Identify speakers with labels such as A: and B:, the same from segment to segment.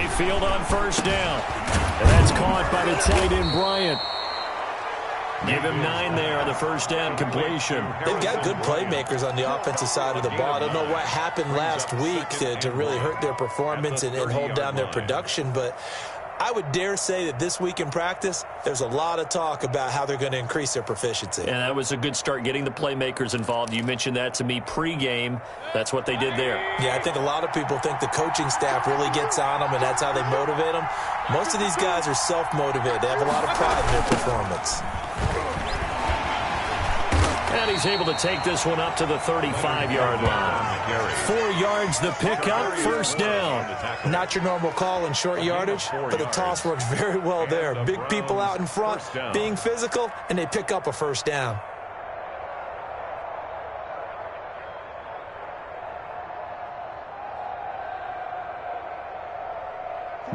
A: Mayfield on first down. And that's caught by the tight end, Bryant. Give him 9 there on the first down completion.
B: They've got good playmakers on the offensive side of the ball. I don't know what happened last week to really hurt their performance and hold down their production, but I would dare say that this week in practice, there's a lot of talk about how they're going to increase their proficiency.
A: And that was a good start, getting the playmakers involved. You mentioned that to me pregame. That's what they did there.
B: Yeah, I think a lot of people think the coaching staff really gets on them, and that's how they motivate them. Most of these guys are self-motivated. They have a lot of pride in their performance.
A: And he's able to take this one up to the 35-yard line. 4 yards the pickup, first down.
B: Not your normal call in short yardage, but the toss works very well there. Big people out in front, being physical, and they pick up a first down.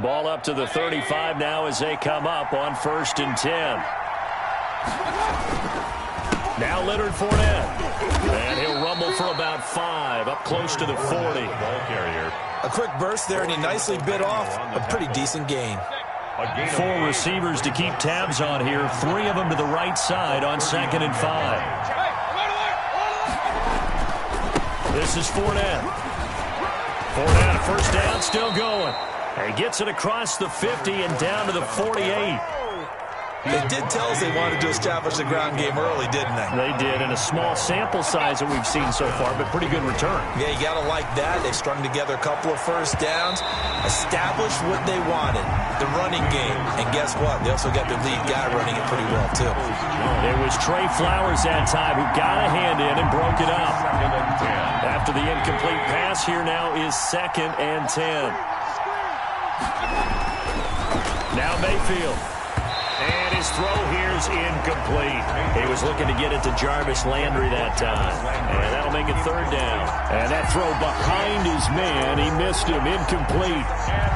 A: Ball up to the 35 now as they come up on 1st and 10. Now Leonard Fournette. And he'll rumble for about 5, up close to the 40.
B: A quick burst there, and he nicely bit off a pretty decent gain.
A: 4 receivers to keep tabs on here. 3 of them to the right side on 2nd and 5. This is Fournette. Fournette, a first down, still going. And he gets it across the 50 and down to the 48.
B: They did tell us they wanted to establish the ground game early, didn't they?
A: They did, in a small sample size that we've seen so far, but pretty good return.
B: Yeah, you got to like that. They strung together a couple of first downs, established what they wanted, the running game. And guess what? They also got their lead guy running it pretty well, too.
A: It was Trey Flowers that time who got a hand in and broke it up. After the incomplete pass, here now is 2nd and 10. Now Mayfield. And his throw here's incomplete. He was looking to get it to Jarvis Landry that time. And that'll make it 3rd down. And that throw behind his man, he missed him, incomplete.
C: And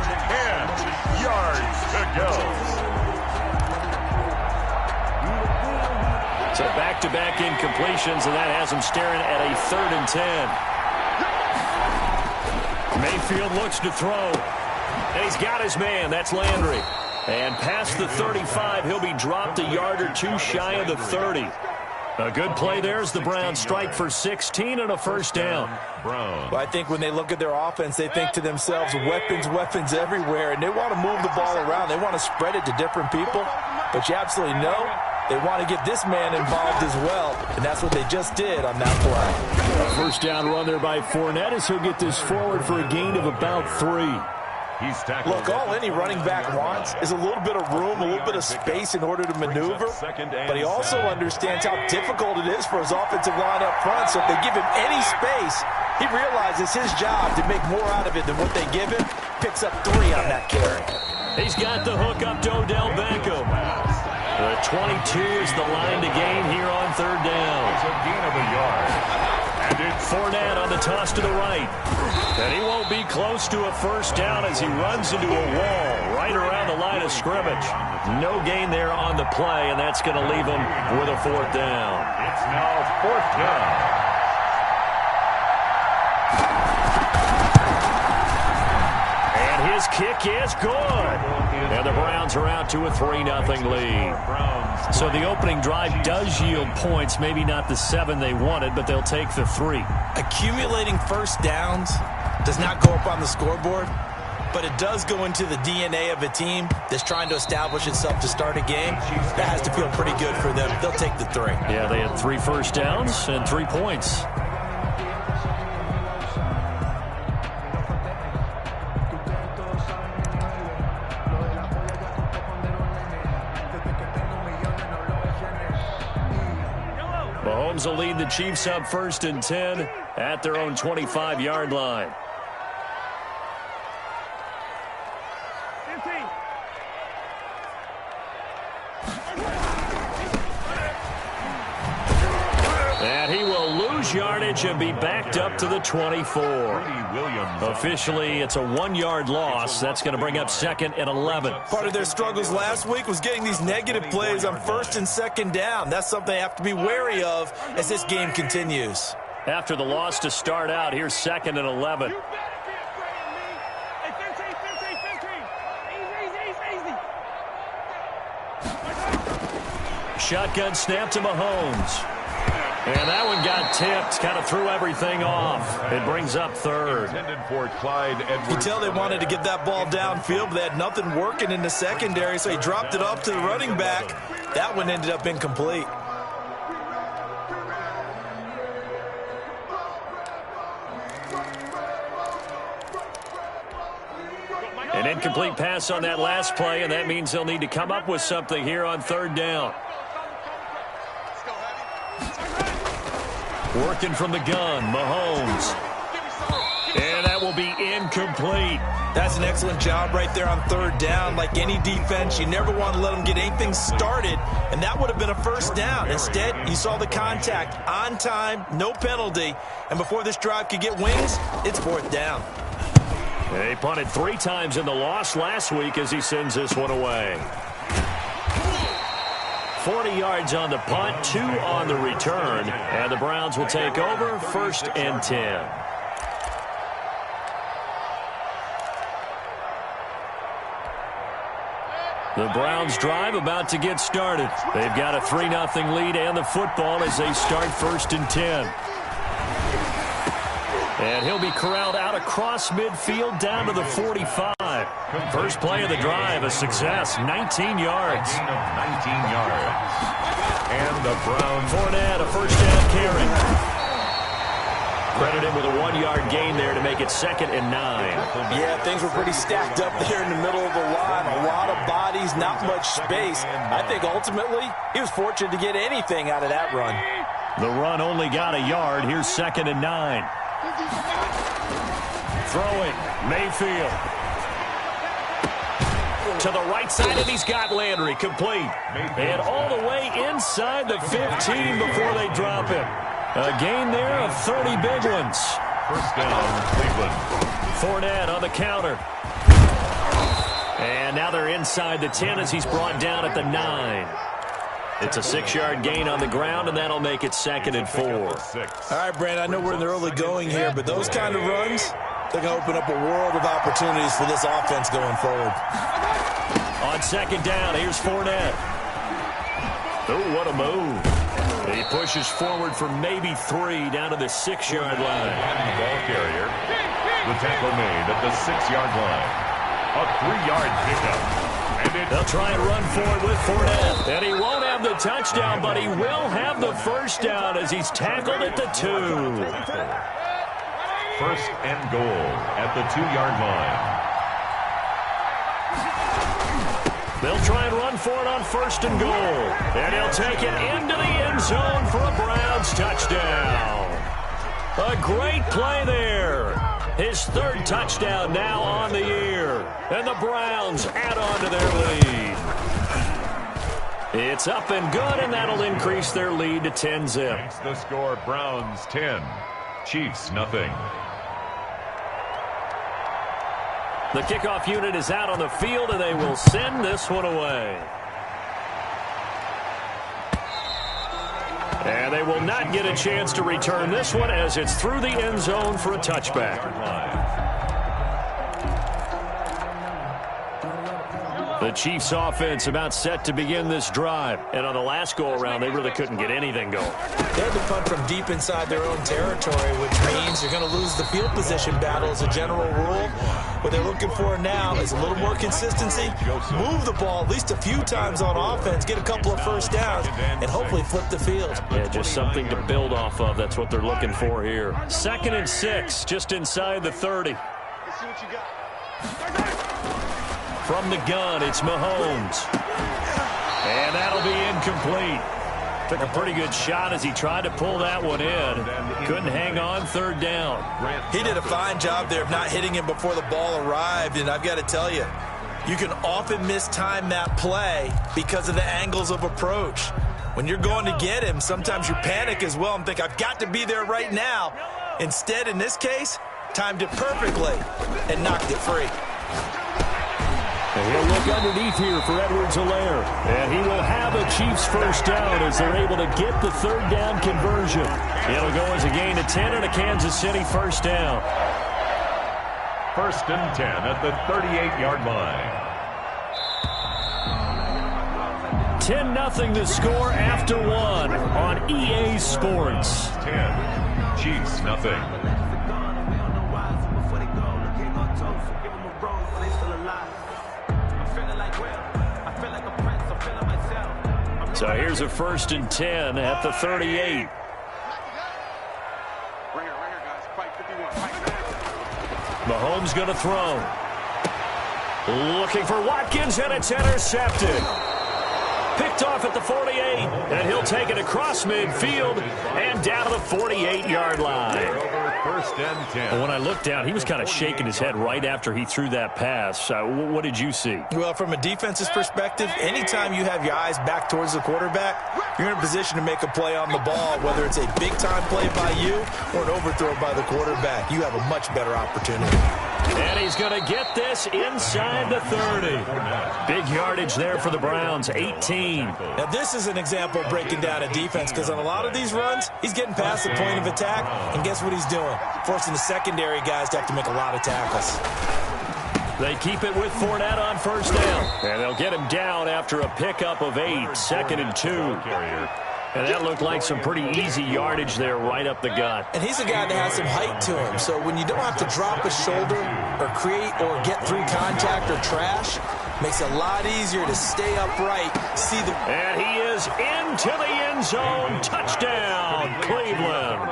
C: 10 yards to go.
A: So back-to-back incompletions, and that has him staring at a 3rd and 10. Mayfield looks to throw. And he's got his man. That's Landry. And past the 35, he'll be dropped a yard or 2 shy of the 30. A good play there as the Browns strike for 16 and a first down.
B: Well, I think when they look at their offense, they think to themselves, weapons everywhere, and they want to move the ball around. They want to spread it to different people. But you absolutely know they want to get this man involved as well, and that's what they just did on that play.
A: A first down run there by Fournette as he'll get this forward for a gain of about 3.
B: Look, all any running back wants is a little bit of room, a little bit of space in order to maneuver, but he also understands how difficult it is for his offensive line up front, so if they give him any space, he realizes his job to make more out of it than what they give him, picks up 3 on that carry.
A: He's got the hook up to Odell Beckham. The 22 is the line to gain here on 3rd down.
C: It's a gain of a yard. And it's
A: Fournette on the toss to the right. And he won't be close to a first down as he runs into a wall right around the line of scrimmage. No gain there on the play, and that's going to leave him with a 4th down.
C: It's now 4th down.
A: And his kick is good. And the Browns are out to a 3-0 lead. So the opening drive does yield points, maybe not the 7 they wanted, but they'll take the 3.
B: Accumulating first downs does not go up on the scoreboard, but it does go into the DNA of a team that's trying to establish itself to start a game. That has to feel pretty good for them. They'll take the 3.
A: Yeah, they had 3 first downs and 3 points. Mahomes will lead the Chiefs up 1st and 10 at their own 25-yard line. And he will lose yardage and be backed up to the 24. Officially, it's a 1-yard loss. That's going to bring up 2nd and 11.
B: Part of their struggles last week was getting these negative plays on 1st and 2nd down. That's something they have to be wary of as this game continues.
A: After the loss to start out, here's 2nd and 11. shotgun snap to Mahomes. And that one got tipped, kind of threw everything off. It brings up third.
B: You can tell they wanted to get that ball downfield, but they had nothing working in the secondary, so he dropped it off to the running back. That one ended up incomplete.
A: An incomplete pass on that last play, and that means they'll need to come up with something here on third down. Working from the gun, Mahomes. And that will be incomplete.
B: That's an excellent job right there on third down. Like any defense, you never want to let them get anything started, and that would have been a first down. Instead, you saw the contact on time, no penalty, and before this drive could get wings, it's fourth down.
A: He punted 3 times in the loss last week as he sends this one away. 40 yards on the punt, 2 on the return, and the Browns will take over, 1st and 10. The Browns drive about to get started. They've got a 3-0 lead and the football as they start 1st and 10. And he'll be corralled out across midfield down to the 45. First play of the drive, a success, 19 yards.
C: 19 yards. And the Browns.
A: Fournette, a first down carry. Credit him with a 1-yard gain there to make it 2nd and 9.
B: Yeah, things were pretty stacked up there in the middle of the line. A lot of bodies, not much space. I think ultimately he was fortunate to get anything out of that run.
A: The run only got a yard. Here's 2nd and 9. Throwing, Mayfield. To the right side, and he's got Landry complete. And all the way inside the 15 before they drop it. A gain there of 30 big ones.
C: First down, Cleveland.
A: Fournette on the counter. And now they're inside the 10 as he's brought down at the 9. It's a 6-yard gain on the ground, and that'll make it 2nd and 4.
B: All right, Brandon, I know we're in the early going here, but those kind of runs, they're going to open up a world of opportunities for this offense going forward.
A: On 2nd down, here's Fournette. Oh, what a move. He pushes forward for maybe 3 down to the 6-yard line.
C: And the ball carrier. The tackle made at the 6-yard line. A 3-yard pickup.
A: They'll try and run forward with Fournette. And he won't have the touchdown, but he will have the first down as he's tackled at the 2.
C: First and goal at the 2-yard line.
A: They'll try and run for it on 1st and goal. And he'll take it into the end zone for a Browns touchdown. A great play there. His 3rd touchdown now on the year. And the Browns add on to their lead. It's up and good, and that'll increase their lead to 10-zip.
C: Makes the score Browns 10, Chiefs nothing.
A: The kickoff unit is out on the field, and they will send this one away. And they will not get a chance to return this one as it's through the end zone for a touchback. The Chiefs offense about set to begin this drive. And on the last go-around, they really couldn't get anything going.
B: They had to punt from deep inside their own territory, which means you're going to lose the field position battle as a general rule. What they're looking for now is a little more consistency, move the ball at least a few times on offense, get a couple of first downs, and hopefully flip the field.
A: Yeah, just something to build off of. That's what they're looking for here. 2nd and 6, just inside the 30.
D: Let's see what you got.
A: From the gun, it's Mahomes. And that'll be incomplete. Took a pretty good shot as he tried to pull that one in. Couldn't hang on 3rd down.
B: He did a fine job there of not hitting him before the ball arrived, and I've got to tell you, you can often mistime that play because of the angles of approach. When you're going to get him, sometimes you panic as well and think, I've got to be there right now. Instead, in this case, timed it perfectly and knocked it free.
A: And he'll look underneath here for Edwards-Helaire. And he will have a Chiefs first down as they're able to get the 3rd down conversion. It'll go as a gain of 10 and a Kansas City first down.
C: 1st and 10 at the 38-yard line.
A: 10-0 the score after one on EA Sports.
C: 10, Chiefs nothing.
A: So here's a 1st and 10 at the 38. Mahomes going to throw. Looking for Watkins, and it's intercepted. Picked off at the 48, and he'll take it across midfield and down to the 48-yard line.
C: 1st and 10.
A: When I looked down, he was kind of shaking his head right after he threw that pass. What did you see?
B: Well, from a defense's perspective, anytime you have your eyes back towards the quarterback, you're in a position to make a play on the ball, whether it's a big-time play by you or an overthrow by the quarterback. You have a much better opportunity.
A: And he's going to get this inside the 30. Big yardage there for the Browns, 18.
B: Now, this is an example of breaking down a defense, because on a lot of these runs, he's getting past the point of attack, and guess what he's doing? Forcing the secondary guys to have to make a lot of tackles.
A: They keep it with Fournette on 1st down. And they'll get him down after a pickup of 8, 2nd and 2. And that looked like some pretty easy yardage there right up the gut.
B: And he's a guy that has some height to him. So when you don't have to drop a shoulder or create or get through contact or trash, makes it a lot easier to stay upright.
A: And he is into the end zone. Touchdown, Cleveland.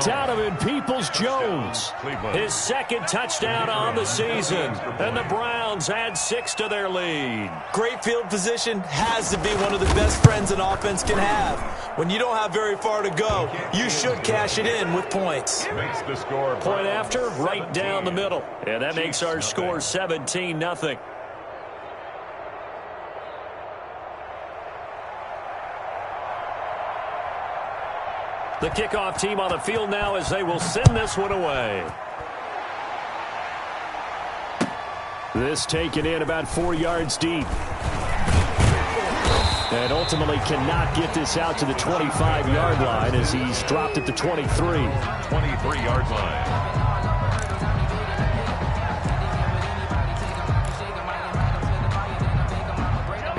A: Donovan Peoples-Jones. His 2nd touchdown on the season. And the Browns add 6 to their lead.
B: Great field position has to be one of the best friends an offense can have. When you don't have very far to go, you should cash it in with points.
C: Makes the score.
A: Point after, right down the middle. And that makes our score 17-0. The kickoff team on the field now as they will send this one away. This taken in about 4 yards deep. And ultimately cannot get this out to the 25-yard line as he's dropped at the 23.
C: 23-yard line.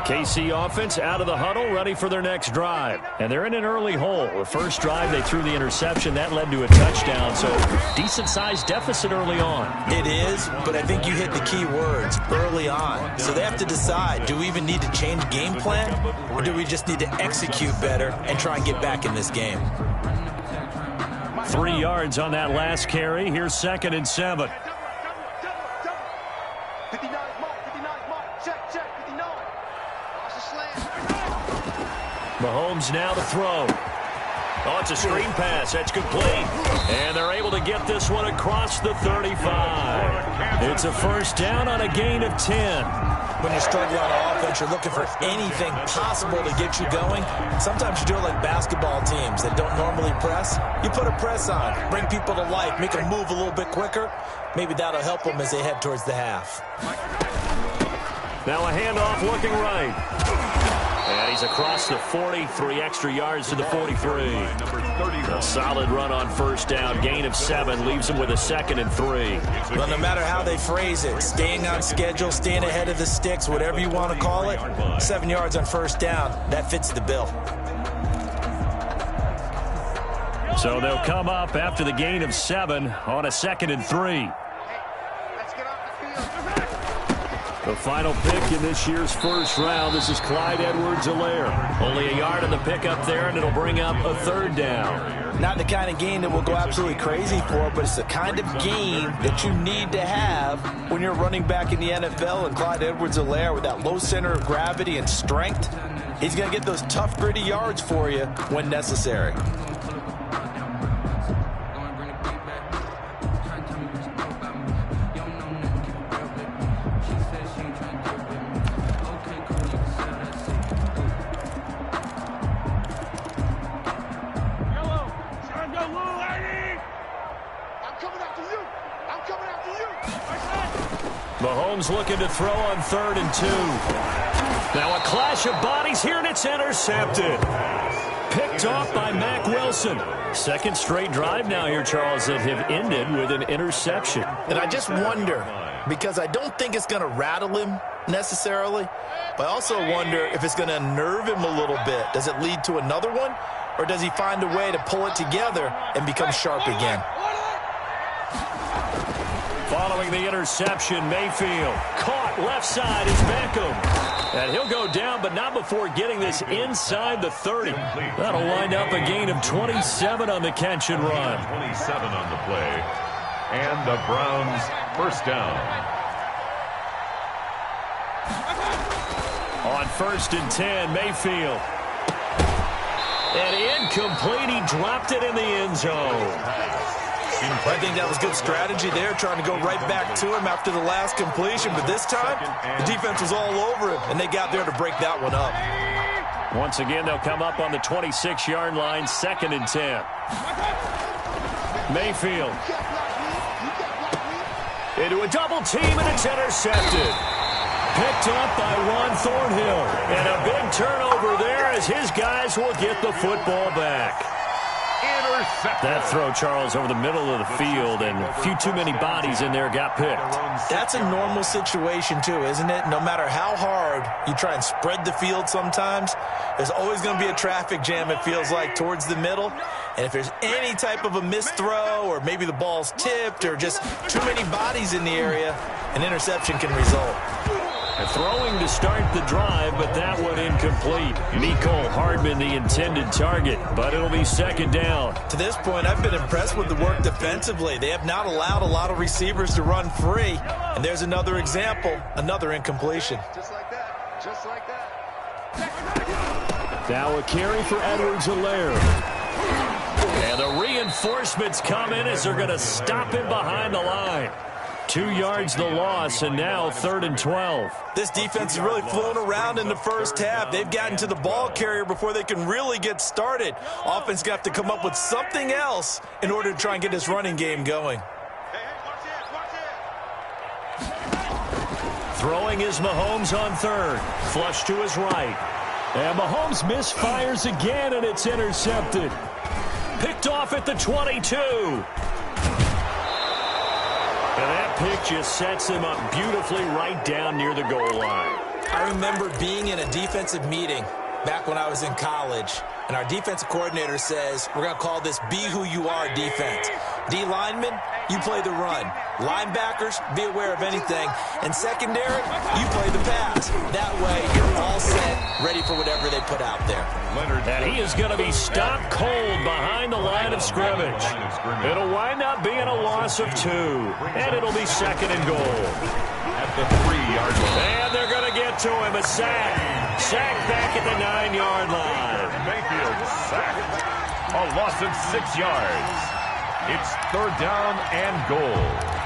A: KC offense out of the huddle, ready for their next drive. And they're in an early hole. The first drive, they threw the interception. That led to a touchdown, so decent-sized deficit early on.
B: It is, but I think you hit the key words, early on. So they have to decide, do we even need to change game plan, or do we just need to execute better and try and get back in this game?
A: 3 yards on that last carry. Here's 2nd and 7. Mahomes now to throw. Oh, it's a screen pass. That's complete. And they're able to get this one across the 35. It's a 1st down on a gain of 10.
B: When you're struggling on offense, you're looking for anything possible to get you going. Sometimes you do it like basketball teams that don't normally press. You put a press on, bring people to life, make them move a little bit quicker. Maybe that'll help them as they head towards the half.
A: Now a handoff looking right. And he's across the 40, 3 extra yards to the 43. A solid run on 1st down, gain of 7, leaves him with a 2nd and 3.
B: Well, no matter how they phrase it, staying on schedule, staying ahead of the sticks, whatever you want to call it, 7 yards on 1st down, that fits the bill.
A: So they'll come up after the gain of 7 on a 2nd and 3. The final pick in this year's 1st round. This is Clyde Edwards-Helaire. Only a yard on the pickup there, and it'll bring up a 3rd down.
B: Not the kind of game that we'll go absolutely crazy for, but it's the kind of game that you need to have when you're running back in the NFL. And Clyde Edwards-Helaire, with that low center of gravity and strength, he's going to get those tough, gritty yards for you when necessary.
A: Mahomes looking to throw on 3rd and 2. Now a clash of bodies here, and it's intercepted. Picked off by Mack Wilson. 2nd straight drive now here, Charles, that have ended with an interception.
B: And I just wonder, because I don't think it's going to rattle him necessarily, but I also wonder if it's going to unnerve him a little bit. Does it lead to another one, or does he find a way to pull it together and become sharp again?
A: Following the interception, Mayfield caught left side is Beckham. And he'll go down, but not before getting this inside the 30. That'll wind up a gain of 27 on the catch and run.
C: 27 on the play. And the Browns first down.
A: On 1st and 10, Mayfield. And incomplete. He dropped it in the end zone.
B: I think that was good strategy there, trying to go right back to him after the last completion. But this time, the defense was all over him, and they got there to break that one up.
A: Once again, they'll come up on the 26-yard line, 2nd and 10. Mayfield. Into a double team, and it's intercepted. Picked up by Juan Thornhill. And a big turnover there as his guys will get the football back. That throw, Charles, over the middle of the field, and a few too many bodies in there got picked.
B: That's a normal situation, too, isn't it? No matter how hard you try and spread the field sometimes, there's always going to be a traffic jam, it feels like, towards the middle. And if there's any type of a missed throw, or maybe the ball's tipped, or just too many bodies in the area, an interception can result.
A: Throwing to start the drive, but that one incomplete. Mecole Hardman, the intended target, but it'll be 2nd down.
B: To this point, I've been impressed with the work defensively. They have not allowed a lot of receivers to run free. And there's another example, another incompletion.
D: Just like that. Just like that.
A: Now a carry for Edwards-Helaire. And the reinforcements come in as they're going to stop him behind the line. 2 yards the loss, and now 3rd and 12.
B: This defense is really flown around in the first half. They've gotten to the ball carrier before they can really get started. Offense got to come up with something else in order to try and get this running game going.
A: Throwing is Mahomes on 3rd. Flush to his right. And Mahomes misfires again, and it's intercepted. Picked off at the 22. And that pick just sets him up beautifully right down near the goal line.
B: I remember being in a defensive meeting back when I was in college, and our defensive coordinator says, we're going to call this Be Who You Are defense. D linemen, you play the run. Linebackers, be aware of anything. And secondary, you play the pass. That way, you're all set, ready for whatever they put out there.
A: And he is going to be stopped cold behind the line of scrimmage. It'll wind up being a loss of 2. And it'll be 2nd and goal.
C: At the 3-yard line.
A: And they're going to get to him. A sack. Sack back at the 9-yard line.
C: Mayfield sacked. A loss of 6 yards. It's 3rd down and goal.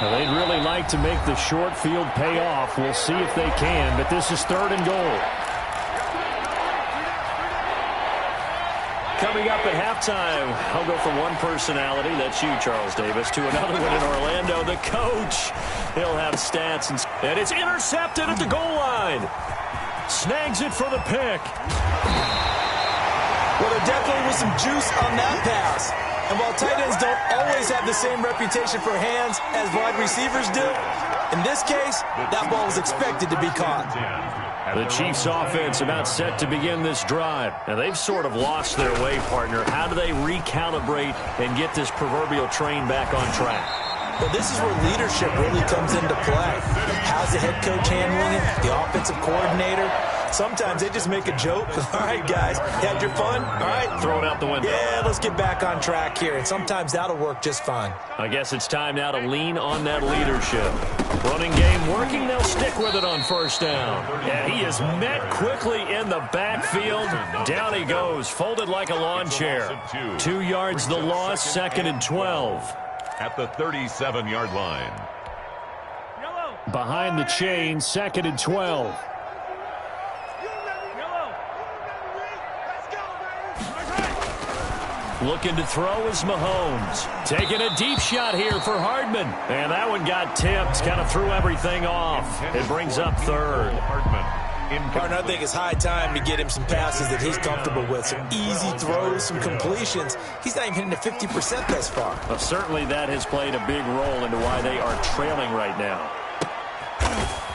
A: Now, they'd really like to make the short field pay off. We'll see if they can, but this is 3rd and goal. Coming up at halftime, I'll go from one personality, that's you, Charles Davis, to another one in Orlando. The coach, he'll have stats, and it's intercepted at the goal line. Snags it for the pick.
B: Well, there definitely was some juice on that pass. And while tight ends don't always have the same reputation for hands as wide receivers do, in this case, that ball was expected to be caught.
A: The Chiefs' offense about set to begin this drive. Now, they've sort of lost their way, partner. How do they recalibrate and get this proverbial train back on track?
B: Well, this is where leadership really comes into play. How's the head coach handling it? The offensive coordinator? Sometimes they just make a joke. All right, guys, you had your fun? All right.
A: Throw it out the window.
B: Yeah, let's get back on track here. And sometimes that'll work just fine.
A: I guess it's time now to lean on that leadership. Running game working. They'll stick with it on 1st down. And he is met quickly in the backfield. Down he goes, folded like a lawn chair. 2 yards the loss, 2nd and 12.
C: At the 37-yard line.
A: Behind the chain, 2nd and 12. Looking to throw is Mahomes. Taking a deep shot here for Hardman. And that one got tipped. Kind of threw everything off. It brings up 3rd.
C: Hardman.
B: Partner, I think it's high time to get him some passes that he's comfortable with. Some easy throws, some completions. He's not even hitting to 50% thus far.
A: Well, certainly that has played a big role into why they are trailing right now.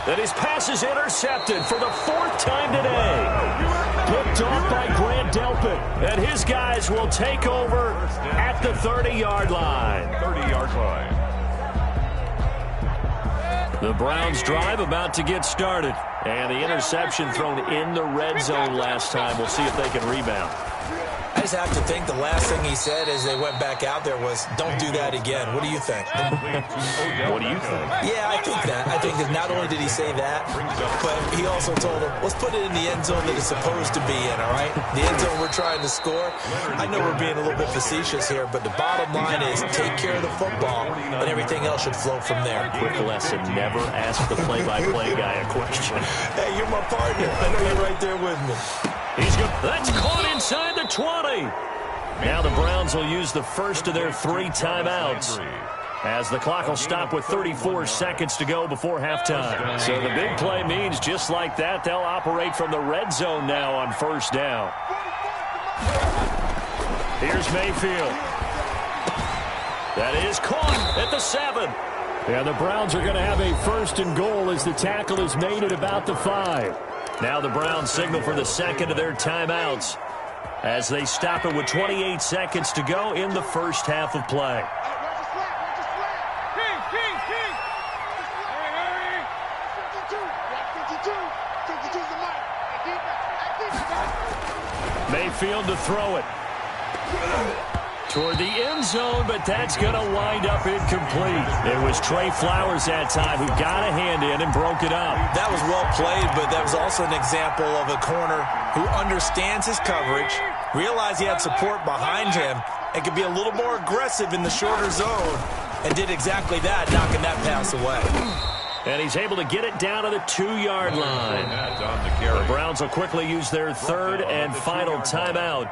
A: And his pass is intercepted for the 4th time today. Picked off by Grant Delpit. And his guys will take over at the 30-yard line.
C: 30-yard line.
A: The Browns drive about to get started. And the interception thrown in the red zone last time. We'll see if they can rebound.
B: I just have to think the last thing he said as they went back out there was, don't do that again. What do you think?
A: What do you think?
B: Yeah, I think that. I think that not only did he say that, but he also told them, let's put it in the end zone that it's supposed to be in, all right? The end zone we're trying to score. I know we're being a little bit facetious here, but the bottom line is take care of the football, and everything else should flow from there.
A: Quick lesson, never ask the play-by-play guy a question.
B: Hey, you're my partner. I know you're right there with me.
A: He's good. That's caught inside the 20. Now the Browns will use the first of their 3 timeouts, as the clock will stop with 34 seconds to go before halftime. So the big play means just like that, they'll operate from the red zone now on 1st down. Here's Mayfield. That is caught at the 7. Yeah, the Browns are going to have a 1st and goal as the tackle is made at about the 5. Now the Browns signal for the 2nd of their timeouts as they stop it with 28 seconds to go in the 1st half of play. Mayfield to throw it toward the end zone, but that's going to wind up incomplete. It was Trey Flowers that time who got a hand in and broke it up.
B: That was well played, but that was also an example of a corner who understands his coverage, realized he had support behind him, and could be a little more aggressive in the shorter zone, and did exactly that, knocking that pass away.
A: And he's able to get it down to the 2-yard line. The Browns will quickly use their 3rd and final timeout,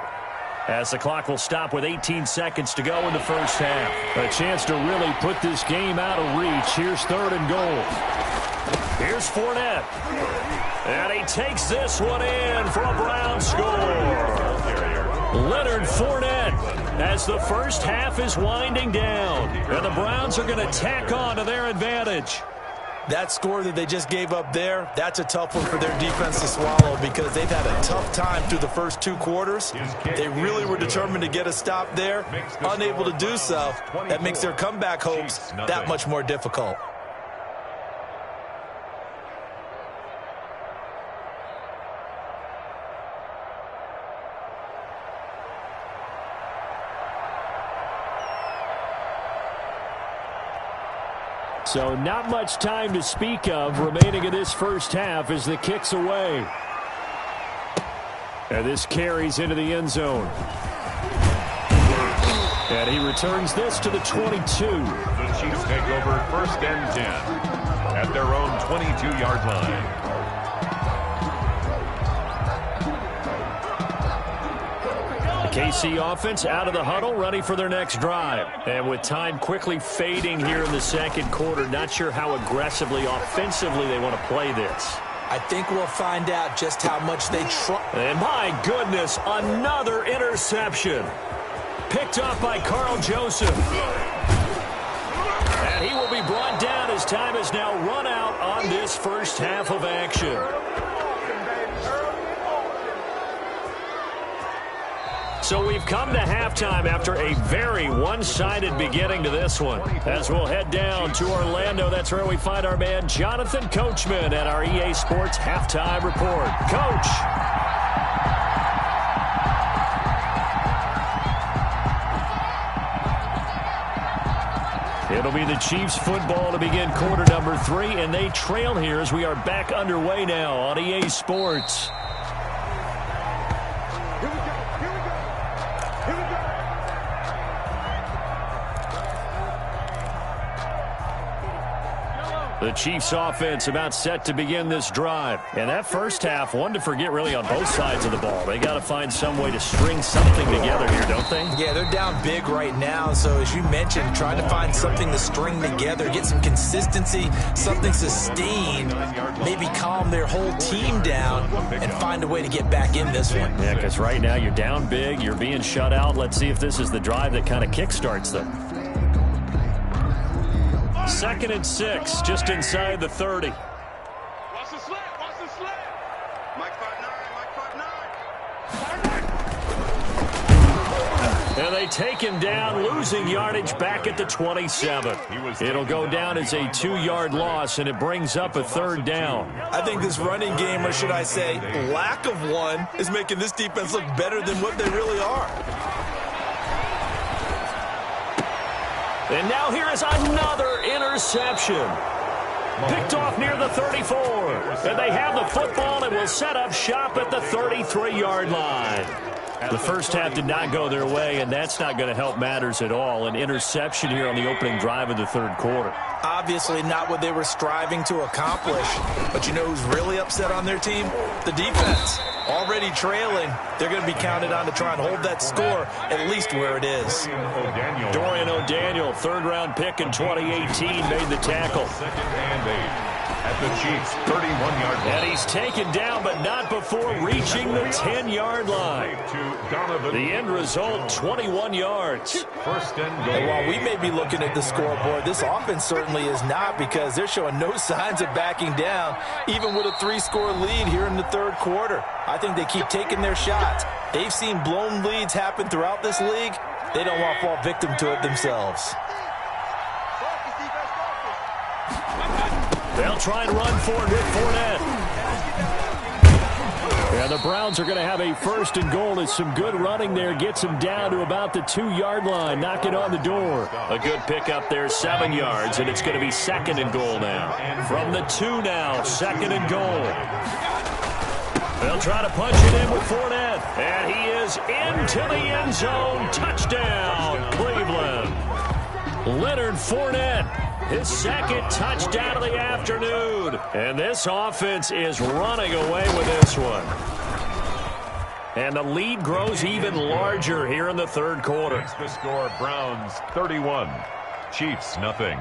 A: as the clock will stop with 18 seconds to go in the 1st half. A chance to really put this game out of reach. Here's 3rd and goal. Here's Fournette. And he takes this one in for a Brown score. Leonard Fournette, as the 1st half is winding down. And the Browns are going to tack on to their advantage.
B: That score that they just gave up there, that's a tough one for their defense to swallow because they've had a tough time through the first 2 quarters. They really were determined to get a stop there, unable to do so. That makes their comeback hopes that much more difficult.
A: So not much time to speak of remaining in this 1st half as the kick's away. And this carries into the end zone. And he returns this to the 22.
C: The Chiefs take over 1st and 10 at their own 22-yard line.
A: KC offense out of the huddle, ready for their next drive. And with time quickly fading here in the 2nd quarter, not sure how aggressively, offensively they want to play this.
B: I think we'll find out just how much they try.
A: And my goodness, another interception. Picked off by Carl Joseph. And he will be brought down as time is now run out on this 1st half of action. So we've come to halftime after a very one-sided beginning to this one. As we'll head down to Orlando, that's where we find our man Jonathan Coachman at our EA Sports Halftime Report. Coach. It'll be the Chiefs football to begin quarter number 3, and they trail here as we are back underway now on EA Sports. The Chiefs offense about set to begin this drive. And that first half, one to forget really on both sides of the ball. They got to find some way to string something together here, don't they?
B: Yeah, they're down big right now. So as you mentioned, trying to find something to string together, get some consistency, something sustained, maybe calm their whole team down and find a way to get back in this one.
A: Yeah, because right now you're down big, you're being shut out. Let's see if this is the drive that kind of kickstarts them. 2nd and 6, just inside the 30.
D: Watch the slant, watch the slant. Mike 5-9, Mike 5-9.
A: And they take him down, losing yardage back at the 27. It'll go down as a 2-yard loss, and it brings up a 3rd down.
B: I think this running game, or should I say lack of one, is making this defense look better than what they really are.
A: And now here is another interception. Picked off near the 34. And they have the football and will set up shop at the 33-yard line. The first half did not go their way, and that's not going to help matters at all. An interception here on the opening drive of the 3rd quarter.
B: Obviously not what they were striving to accomplish. But you know who's really upset on their team? The defense. Already trailing, they're going to be counted on to try and hold that score at least where it is.
A: Dorian O'Daniel, 3rd-round pick in 2018, made the tackle.
C: 2nd and 8 at the Chiefs' 31-yard line.
A: And he's taken down, but not before reaching the 10-yard line. The end result, 21 yards.
C: 1st and goal.
B: And while we may be looking at the scoreboard, this offense certainly is not, because they're showing no signs of backing down, even with a 3-score lead here in the 3rd quarter. I think they keep taking their shots. They've seen blown leads happen throughout this league. They don't want to fall victim to it themselves.
A: They'll try and run forward with Fournette. And the Browns are going to have a 1st and goal as some good running there gets them down to about the 2-yard line, knocking on the door. A good pickup there, 7 yards, and it's going to be 2nd and goal now. From the 2 now, 2nd and goal. They'll try to punch it in with Fournette. And he is into the end zone. Touchdown, Cleveland. Leonard Fournette, his 2nd touchdown of the afternoon. And this offense is running away with this one. And the lead grows even larger here in the 3rd quarter.
C: It's the score, Browns 31, Chiefs nothing.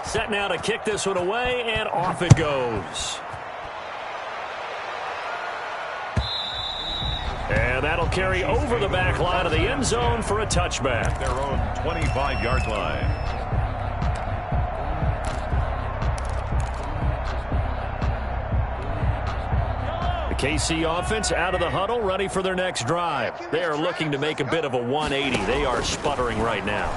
A: Set now to kick this one away, and off it goes. And that'll carry over the back line of the end zone for a touchback.
C: Their own 25-yard line.
A: The KC offense out of the huddle, ready for their next drive. They are looking to make a bit of a 180. They are sputtering right now.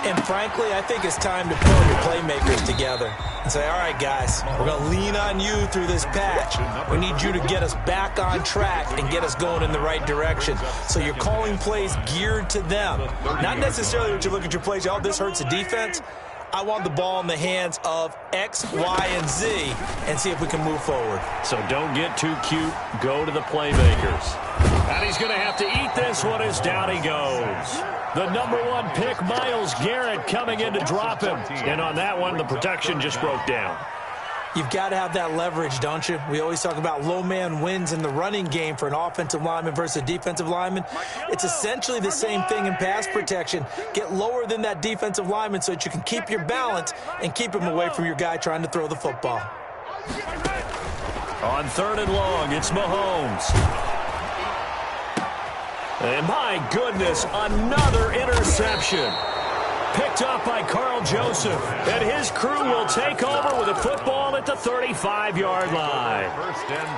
B: And frankly, I think it's time to pull your playmakers together and say, all right, guys, we're going to lean on you through this patch. We need you to get us back on track and get us going in the right direction. So you're calling plays geared to them. Not necessarily when you look at your plays, oh, this hurts the defense. I want the ball in the hands of X, Y, and Z and see if we can move forward.
A: So don't get too cute. Go to the playmakers. And he's going to have to eat this one as down he goes. The #1 pick, Myles Garrett, coming in to drop him. And on that one, the protection just broke down.
B: You've got to have that leverage, don't you? We always talk about low man wins in the running game for an offensive lineman versus a defensive lineman. It's essentially the same thing in pass protection. Get lower than that defensive lineman so that you can keep your balance and keep him away from your guy trying to throw the football.
A: On 3rd and long, it's Mahomes. And my goodness, another interception. Picked up by Carl Joseph. And his crew will take over with a football at the 35-yard line.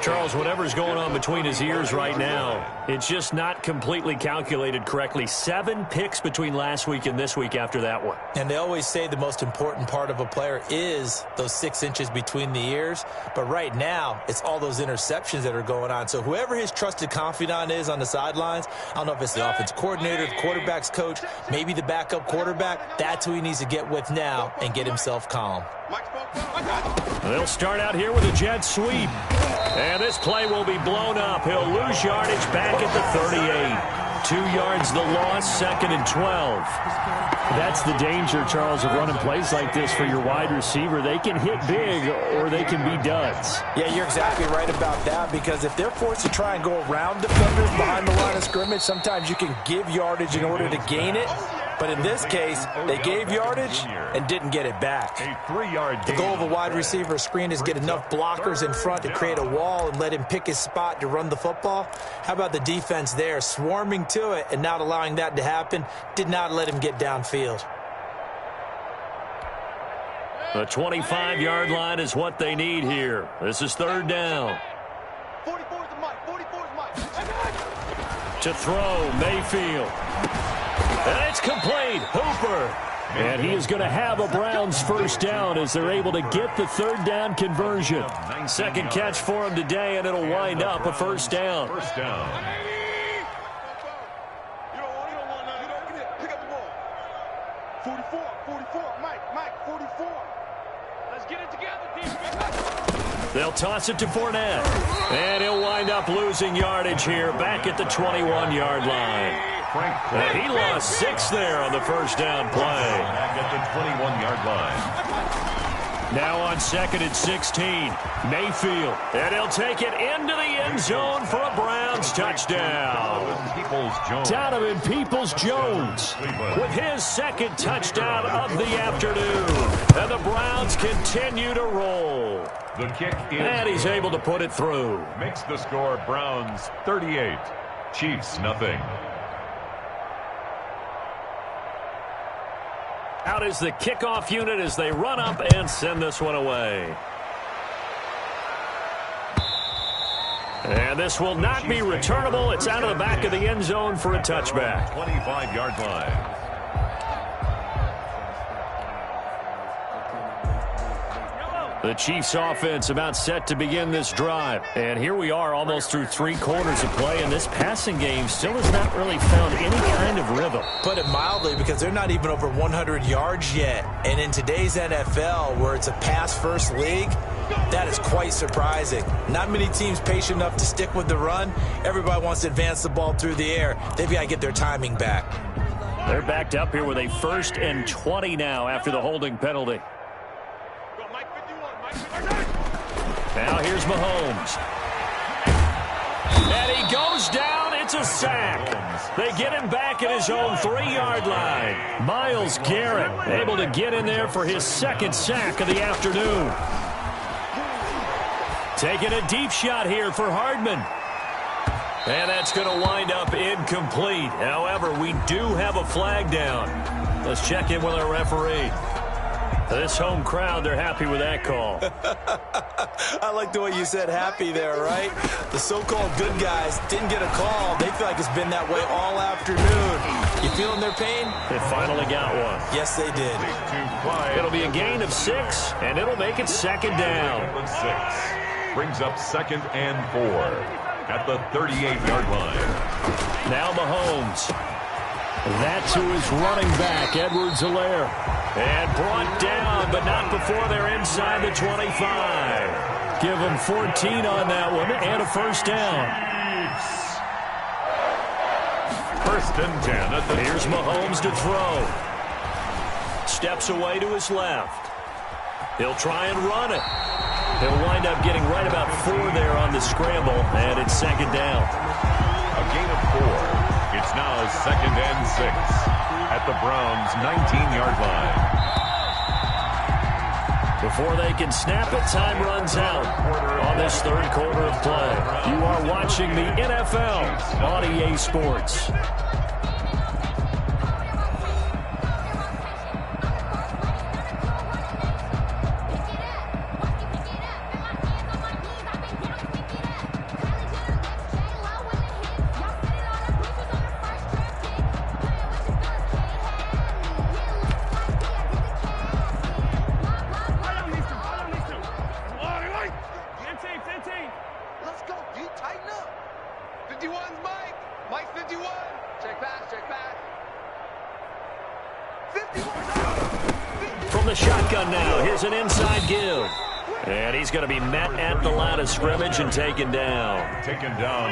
A: Charles, whatever's going on between his ears right now, it's just not completely calculated correctly. 7 picks between last week and this week after that one.
B: And they always say the most important part of a player is those 6 inches between the ears. But right now, it's all those interceptions that are going on. So whoever his trusted confidant is on the sidelines, I don't know if it's the offensive coordinator, the quarterback's coach, maybe the backup quarterback, that's who he needs to get with now and get himself calm.
D: Mike spoke
A: They'll start out here with a jet sweep. And this play will be blown up. He'll lose yardage back at the 38. 2 yards the loss, 2nd and 12. That's the danger, Charles, of running plays like this for your wide receiver. They can hit big or they can be duds.
B: Yeah, you're exactly right about that, because if they're forced to try and go around defenders behind the line of scrimmage, sometimes you can give yardage in order to gain it. But in this case, they gave yardage and didn't get it back. The goal of a wide receiver screen is get enough blockers in front to create a wall and let him pick his spot to run the football. How about the defense there, swarming to it and not allowing that to happen? Did not let him get downfield.
A: The 25-yard line is what they need here. This is 3rd down.
D: 44's the mic. 44's mic.
A: To throw, Mayfield. And it's complete. Hooper. And he is going to have a Browns 1st down as they're able to get the 3rd down conversion. 2nd catch for him today, and it'll wind up a 1st down.
D: You don't want none. You don't get it. Pick up the ball. 44. Mike, 44. Let's get it together, defense.
A: They'll toss it to Fournette. And he'll wind up losing yardage here back at the 21-yard line. And he lost 6 there on the 1st down play.
C: Back at the 21-yard line.
A: Now on 2nd and 16, Mayfield. And he'll take it into the end zone for a Browns touchdown. Donovan Peoples-Jones with his 2nd touchdown of the afternoon. And the Browns continue to roll.
C: The kick is
A: And he's able to put it through.
C: Makes the score Browns 38, Chiefs nothing.
A: Out is the kickoff unit as they run up and send this one away. And this will not be returnable. It's out of the back of the end zone for a touchback.
C: 25-yard line.
A: The Chiefs offense about set to begin this drive. And here we are almost through 3 quarters of play, and this passing game still has not really found any kind of rhythm.
B: Put it mildly, because they're not even over 100 yards yet. And in today's NFL, where it's a pass-first league, that is quite surprising. Not many teams patient enough to stick with the run. Everybody wants to advance the ball through the air. They've got to get their timing back.
A: They're backed up here with a 1st and 20 now after the holding penalty. Now here's Mahomes. And he goes down. It's a sack. They get him back at his own 3-yard line. Myles Garrett able to get in there for his 2nd sack of the afternoon. Taking a deep shot here for Hardman. And that's going to wind up incomplete. However, we do have a flag down. Let's check in with our referee. This home crowd, they're happy with that call.
B: I like the way you said happy there, right? The so-called good guys didn't get a call. They feel like it's been that way all afternoon. You feeling their pain?
A: They finally got one.
B: Yes, they did.
A: It'll be a gain of 6, and it'll make it 2nd down.
C: 6 brings up 2nd and 4 at the 38-yard line.
A: Now Mahomes. That's who is running back, Edwards-Helaire. And brought down, but not before they're inside the 25. Give them 14 on that one and a 1st down.
C: 1st and 10 at the
A: Here's Mahomes to throw. Steps away to his left. He'll try and run it. He'll wind up getting right about 4 there on the scramble, and it's 2nd down.
C: A gain of 4. It's now 2nd and 6 at the Browns' 19-yard line.
A: Before they can snap it, time runs out on this 3rd quarter of play. You are watching the NFL on EA Sports.
D: Let's go, D. Tighten up. 51's Mike. Mike's 51. Check pass, check pass. 51.
A: From the the shotgun now. Here's an inside give. And he's going to be met at the line of scrimmage and taken down.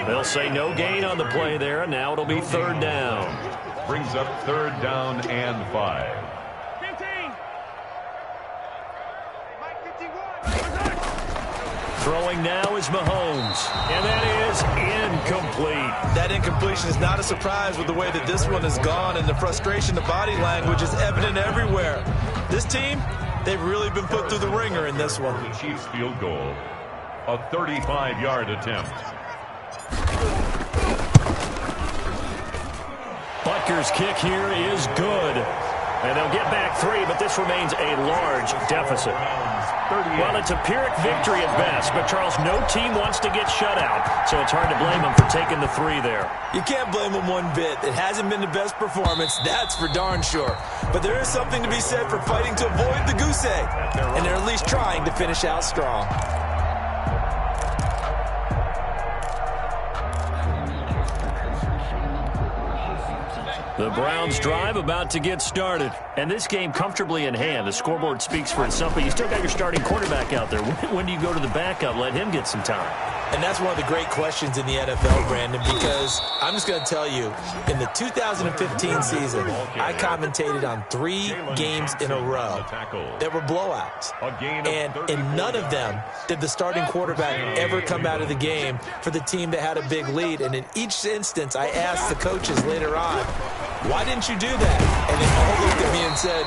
A: They'll say no gain on the play there, and now it'll be third down.
C: Brings up third down and 5.
D: 15. Mike 51.
A: Throwing now is Mahomes, and that is incomplete.
B: That incompletion is not a surprise with the way that this one has gone, and the frustration, the body language is evident everywhere. This team, they've really been put through the ringer in this one.
C: The Chiefs field goal, a 35-yard attempt.
A: Butker's kick here is good. And they'll get back 3, but this remains a large deficit. Well, it's a Pyrrhic victory at best, but Charles, no team wants to get shut out, so it's hard to blame them for taking the 3 there.
B: You can't blame them one bit. It hasn't been the best performance, that's for darn sure. But there is something to be said for fighting to avoid the goose egg, and they're at least trying to finish out strong.
A: The Browns drive about to get started. And this game comfortably in hand. The scoreboard speaks for itself, but you still got your starting quarterback out there. When do you go to the backup? Let him get some time.
B: And that's one of the great questions in the NFL, Brandon, because I'm just going to tell you, in the 2015 season, I commentated on 3 games in a row that were blowouts. And in none of them did the starting quarterback ever come out of the game for the team that had a big lead. And in each instance, I asked the coaches later on, why didn't you do that? And they all looked at me and said,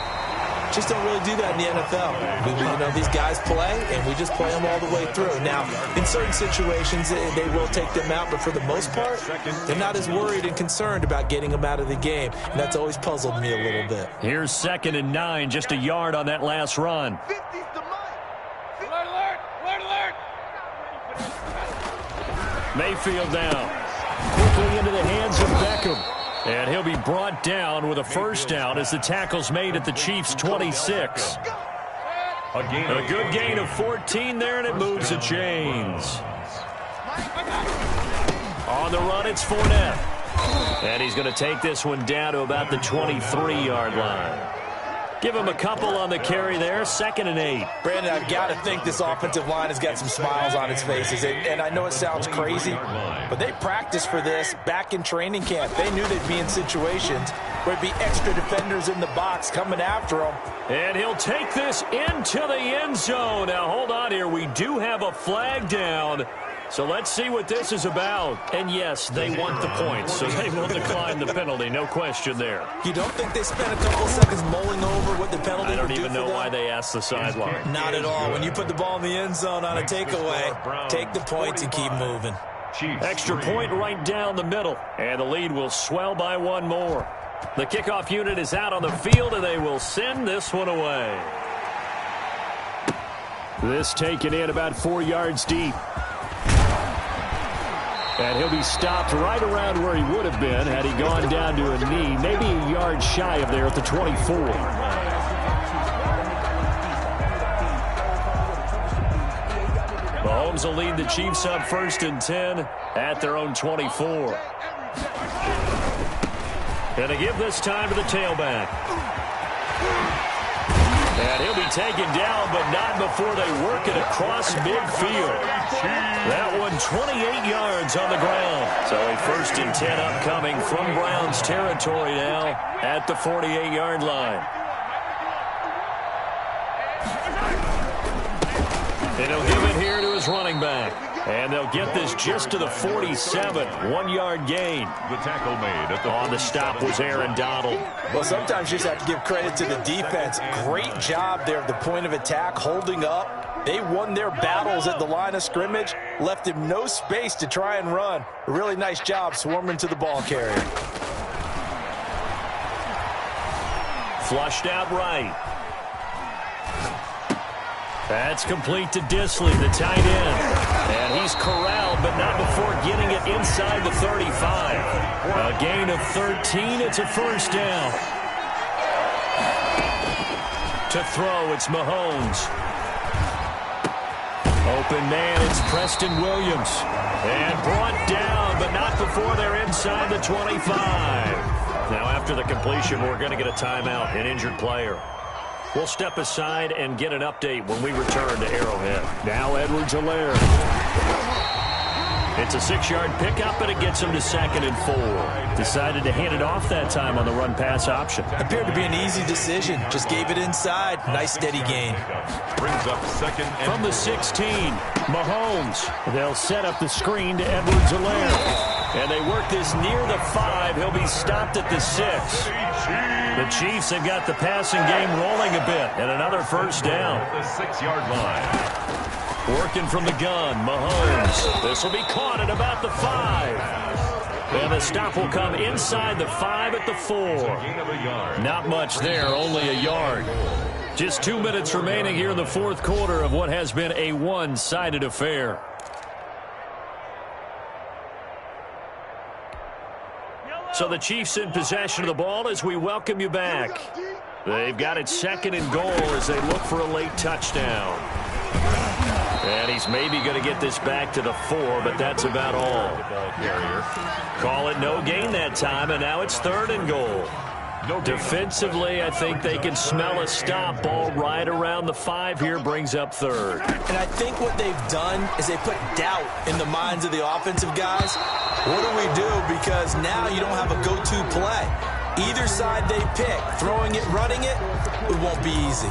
B: just don't really do that in the NFL. These guys play, and we just play them all the way through. Now, in certain situations, they will take them out, but for the most part, they're not as worried and concerned about getting them out of the game, and that's always puzzled me a little bit.
A: Here's 2nd and 9, just a yard on that last run.
D: 50's the Mike. Alert, alert, alert.
A: Mayfield now. Quickly into the hands of Beckham. And he'll be brought down with a first down as the tackle's made at the Chiefs' 26. A good gain of 14 there, and it moves the chains. On the run, it's Fournette. And he's going to take this one down to about the 23-yard line. Give him a couple on the carry there, 2nd and 8.
B: Brandon, I've got to think this offensive line has got some smiles on its faces. And I know it sounds crazy, but they practiced for this back in training camp. They knew they'd be in situations where there'd be extra defenders in the box coming after them.
A: And he'll take this into the end zone. Now, hold on here. We do have a flag down. So let's see what this is about. And yes, they want the points, so they will decline the penalty. No question there.
B: You don't think they spent a couple seconds mulling over what the penalty
A: I don't
B: would do
A: even know
B: for them?
A: why they asked the sideline.
B: Not at all. When you put the ball in the end zone on a takeaway, take the points and keep moving.
A: Extra point right down the middle. And the lead will swell by 1 more. The kickoff unit is out on the field, and they will send this one away. This taken in about 4 yards deep. And he'll be stopped right around where he would have been had he gone down to a knee, maybe a yard shy of there at the 24. Mahomes will lead the Chiefs up 1st and 10 at their own 24. And to give this time to the tailback. And he'll be taken down, but not before they work it across midfield. That one 28 yards on the ground. So a 1st and 10 upcoming from Browns territory now at the 48-yard line. And he'll give it here to his running back. And they'll get this just to the 47. 1-yard gain.
C: The tackle made at the
A: on the stop was Aaron Donald.
B: Well, sometimes you just have to give credit to the defense. Great job there at the point of attack, holding up. They won their battles at the line of scrimmage, left him no space to try and run. A really nice job swarming to the ball carrier.
A: Flushed out right. That's complete to Disley, the tight end. And he's corralled, but not before getting it inside the 35. A gain of 13. It's a first down. To throw, it's Mahomes. Open man, it's Preston Williams. And brought down, but not before they're inside the 25. Now, after the completion, we're going to get a timeout, an injured player. We'll step aside and get an update when we return to Arrowhead. Now Edwards-Helaire. It's a 6-yard pickup, and it gets him to 2nd and 4. Decided to hand it off that time on the run-pass option.
B: Appeared to be an easy decision. Just gave it inside. Nice, steady gain.
C: Brings up 2nd and
A: from the 16, Mahomes. They'll set up the screen to Edwards-Helaire. And they work this near the 5. He'll be stopped at the 6. The Chiefs have got the passing game rolling a bit, and another first down.
C: At the 6-yard line.
A: Working from the gun, Mahomes. This will be caught at about the 5. And the stop will come inside the 5 at the 4. Not much there, only a yard. Just 2 minutes remaining here in the fourth quarter of what has been a one-sided affair. So the Chiefs in possession of the ball as we welcome you back. They've got it 2nd and goal as they look for a late touchdown. And he's maybe going to get this back to the 4, but that's about all. Call it no gain that time, and now it's 3rd and goal. Defensively, I think they can smell a stop. Ball right around the 5 here, brings up 3rd.
B: And I think what they've done is they put doubt in the minds of the offensive guys. What do we do? Because now you don't have a go-to play. Either side they pick, throwing it, running it, it won't be easy.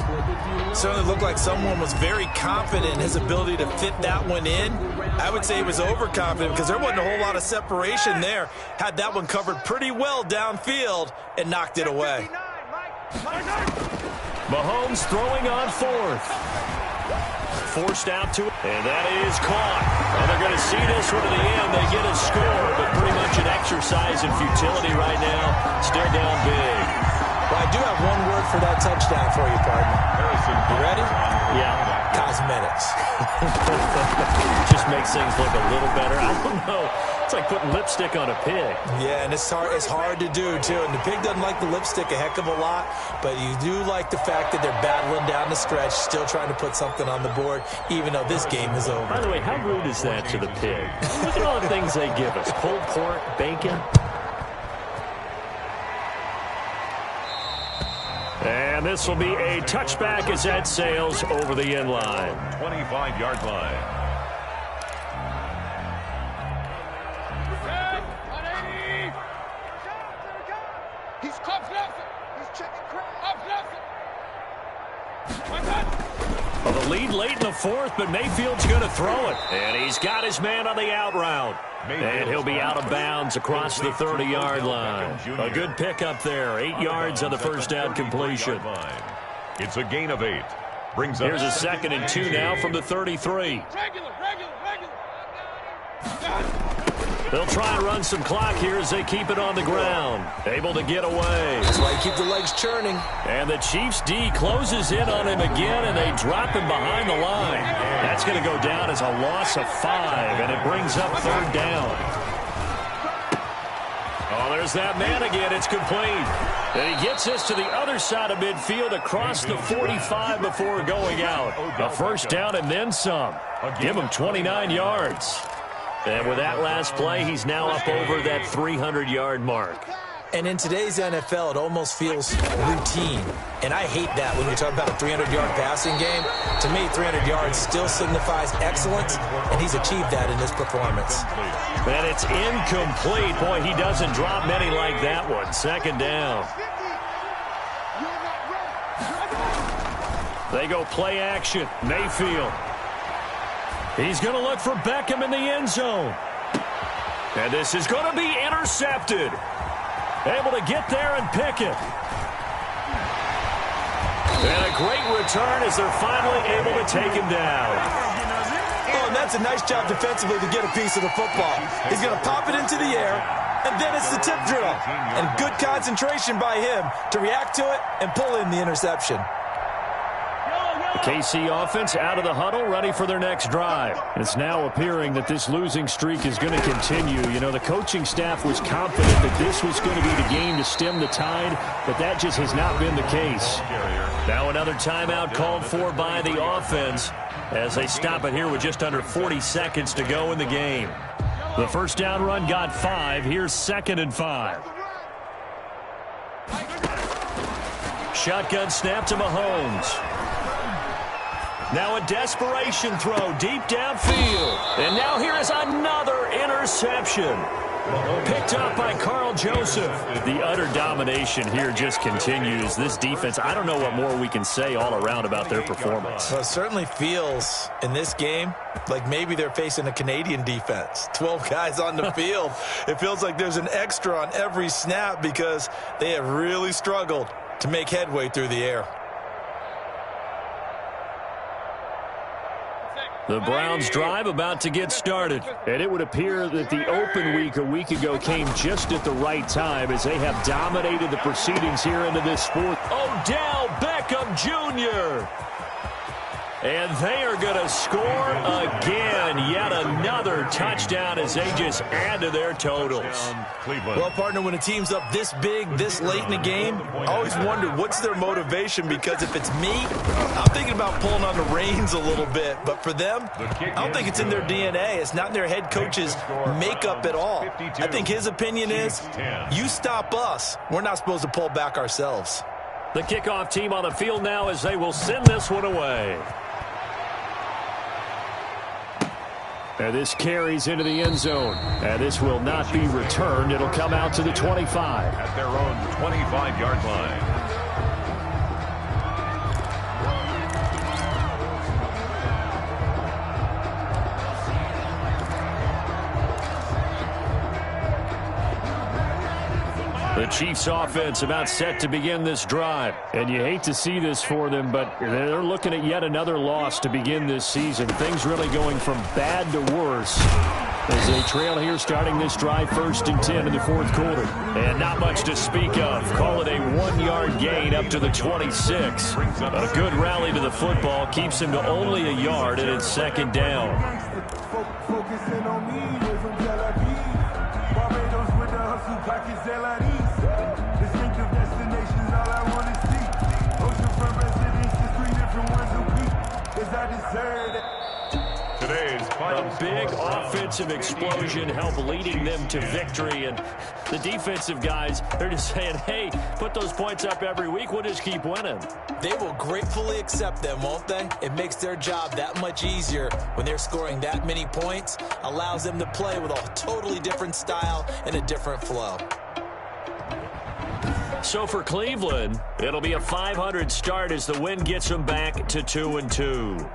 B: Certainly looked like someone was very confident in his ability to fit that one in. I would say he was overconfident because there wasn't a whole lot of separation there. Had that one covered pretty well downfield and knocked it away.
A: Mahomes throwing on 4th. Forced out to it, and that is caught. Well, they're going to see this one to the end. They get a score, but pretty much an exercise in futility right now. Still down big.
B: Well, I do have one word for that touchdown for you, partner.
C: Harrison,
B: you ready?
A: Yeah.
B: Cosmetics.
A: Just makes things look a little better. I don't know. It's like putting lipstick on a pig.
B: Yeah, and it's hard to do, too. And the pig doesn't like the lipstick a heck of a lot, but you do like the fact that they're battling down the stretch, still trying to put something on the board, even though this game is over.
A: By the way, how rude is that to the pig? Look at all the things they give us. Pulled pork, bacon. And this will be a touchback as that sails over the end line.
C: 25-yard line.
D: He's checking crowd.
A: Well, the lead late in the 4th, but Mayfield's going to throw it. And he's got his man on the out route. And he'll be out of bounds across the 30-yard line. A good pickup there. 8 yards on the first down completion.
C: It's a gain of 8. Brings up.
A: Here's a 2nd and 2 now from the 33.
D: Regular.
A: They'll try and run some clock here as they keep it on the ground. Able to get away.
B: That's why you keep the legs churning.
A: And the Chiefs D closes in on him again, and they drop him behind the line. That's going to go down as a loss of 5, and it brings up 3rd down. Oh, there's that man again. It's complete. And he gets us to the other side of midfield across the 45 before going out. A first down and then some. Give him 29 yards. And with that last play, he's now up over that 300-yard mark.
B: And in today's NFL, it almost feels routine. And I hate that when you talk about a 300-yard passing game. To me, 300 yards still signifies excellence, and he's achieved that in this performance.
A: And it's incomplete. Boy, he doesn't drop many like that one. 2nd down. They go play action. Mayfield. He's going to look for Beckham in the end zone. And this is going to be intercepted. Able to get there and pick it. And a great return as they're finally able to take him down.
B: Oh, and that's a nice job defensively to get a piece of the football. He's going to pop it into the air, and then it's the tip drill. And good concentration by him to react to it and pull in the interception.
A: The KC offense out of the huddle, ready for their next drive. It's now appearing that this losing streak is going to continue. You know, the coaching staff was confident that this was going to be the game to stem the tide, but that just has not been the case. Now another timeout called for by the offense as they stop it here with just under 40 seconds to go in the game. The first down run got 5. Here's 2nd and 5. shotgun snap to Mahomes. Now a desperation throw deep downfield. And now here is another interception. Picked up by Carl Joseph. The utter domination here just continues. This defense, I don't know what more we can say all around about their performance.
B: Well, it certainly feels in this game like maybe they're facing a Canadian defense. 12 guys on the field. It feels like there's an extra on every snap because they have really struggled to make headway through the air.
A: The Browns' drive about to get started. And it would appear that the open week a week ago came just at the right time as they have dominated the proceedings here into this sport. Odell Beckham Jr. And they are going to score again. Yet another touchdown as they just add to their totals.
B: Well, partner, when a team's up this big, this late in the game, I always wonder what's their motivation, because if it's me, I'm thinking about pulling on the reins a little bit. But for them, I don't think it's in their DNA. It's not in their head coach's makeup at all. I think his opinion is, you stop us, we're not supposed to pull back ourselves.
A: The kickoff team on the field now as they will send this one away. And this carries into the end zone. And this will not be returned. It'll come out to the 25.
C: At their own 25-yard line.
A: The Chiefs offense about set to begin this drive. And you hate to see this for them, but they're looking at yet another loss to begin this season. Things really going from bad to worse as they trail here starting this drive 1st and 10 in the fourth quarter. And not much to speak of. Call it a 1-yard gain up to the 26. A good rally to the football keeps him to only a yard, and it's 2nd down.
E: Focusing on me, we're from Tel Aviv. Barbados with the hustle pockets, distinctive destinations, all I want to see. Oceanfront residences, 3 different ones a week, 'cause I deserve it.
C: Today's final
A: A big offensive explosion helped leading them to victory, and the defensive guys, they're just saying, hey, put those points up every week, we'll just keep winning.
B: They will gratefully accept them, won't they? It makes their job that much easier when they're scoring that many points, allows them to play with a totally different style and a different flow.
A: So for Cleveland, it'll be a 500 start as the win gets them back to 2-2.